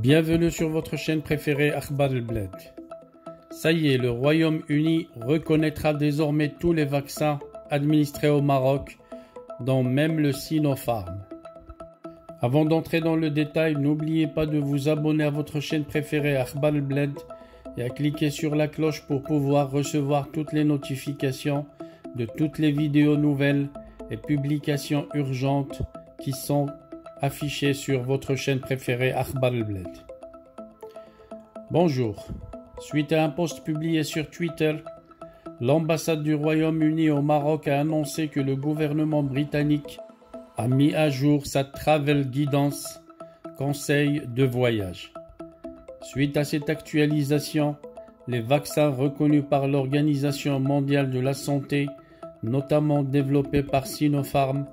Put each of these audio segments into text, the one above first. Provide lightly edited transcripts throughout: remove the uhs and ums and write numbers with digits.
Bienvenue sur votre chaîne préférée Akhbar al-Bled. Ça y est, le Royaume-Uni reconnaîtra désormais tous les vaccins administrés au Maroc, dont même le Sinopharm. Avant d'entrer dans le détail, n'oubliez pas de vous abonner à votre chaîne préférée Akhbar al-Bled et à cliquer sur la cloche pour pouvoir recevoir toutes les notifications de toutes les vidéos nouvelles et publications urgentes qui sont affichées sur votre chaîne préférée Akhbar al-Bled. Bonjour. Suite à un post publié sur Twitter, l'ambassade du Royaume-Uni au Maroc a annoncé que le gouvernement britannique a mis à jour sa Travel Guidance, conseil de voyage. Suite à cette actualisation, les vaccins reconnus par l'Organisation mondiale de la santé, notamment développés par Sinopharm,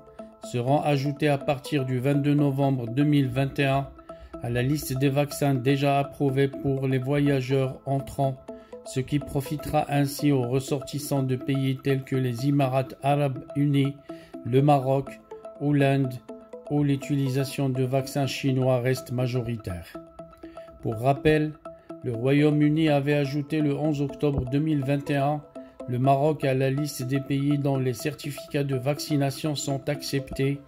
seront ajoutés à partir du 22 novembre 2021 à la liste des vaccins déjà approuvés pour les voyageurs entrants, ce qui profitera ainsi aux ressortissants de pays tels que les Émirats arabes unis, le Maroc ou l'Inde, où l'utilisation de vaccins chinois reste majoritaire. Pour rappel, le Royaume-Uni avait ajouté le 11 octobre 2021 le Maroc à la liste des pays dont les certificats de vaccination sont acceptés.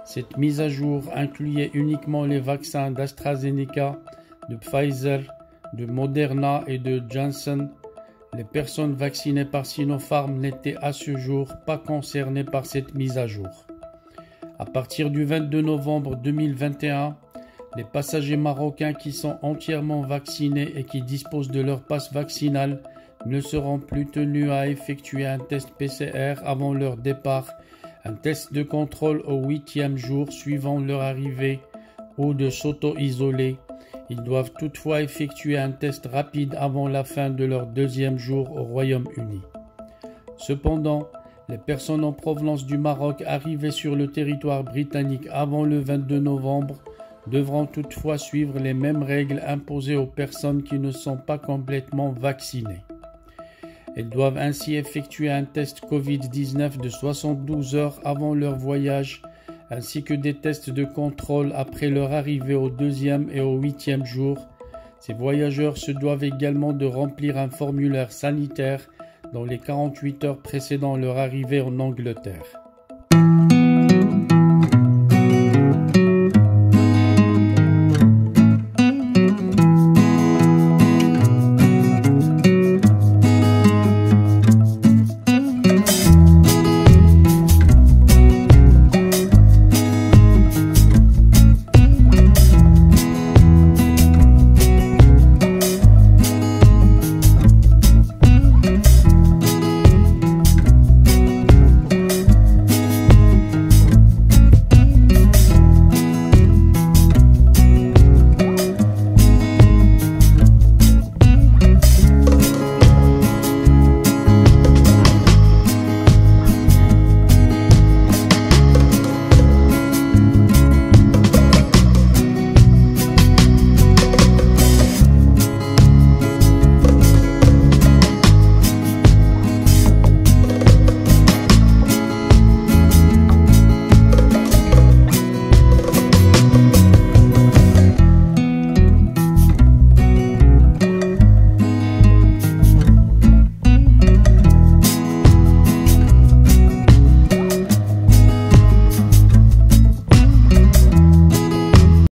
Cette mise à jour incluait uniquement les vaccins d'AstraZeneca, de Pfizer, de Moderna et de Janssen. Les personnes vaccinées par Sinopharm n'étaient à ce jour pas concernées par cette mise à jour. À partir du 22 novembre 2021, les passagers marocains qui sont entièrement vaccinés et qui disposent de leur passe vaccinal ne seront plus tenus à effectuer un test PCR avant leur départ, un test de contrôle au 8e jour suivant leur arrivée ou de s'auto-isoler. Ils doivent toutefois effectuer un test rapide avant la fin de leur 2e jour au Royaume-Uni. Cependant, les personnes en provenance du Maroc arrivées sur le territoire britannique avant le 22 novembre devront toutefois suivre les mêmes règles imposées aux personnes qui ne sont pas complètement vaccinées. Elles doivent ainsi effectuer un test Covid-19 de 72 heures avant leur voyage, ainsi que des tests de contrôle après leur arrivée au 2e et au 8e jour. Ces voyageurs se doivent également de remplir un formulaire sanitaire dans les 48 heures précédant leur arrivée en Angleterre.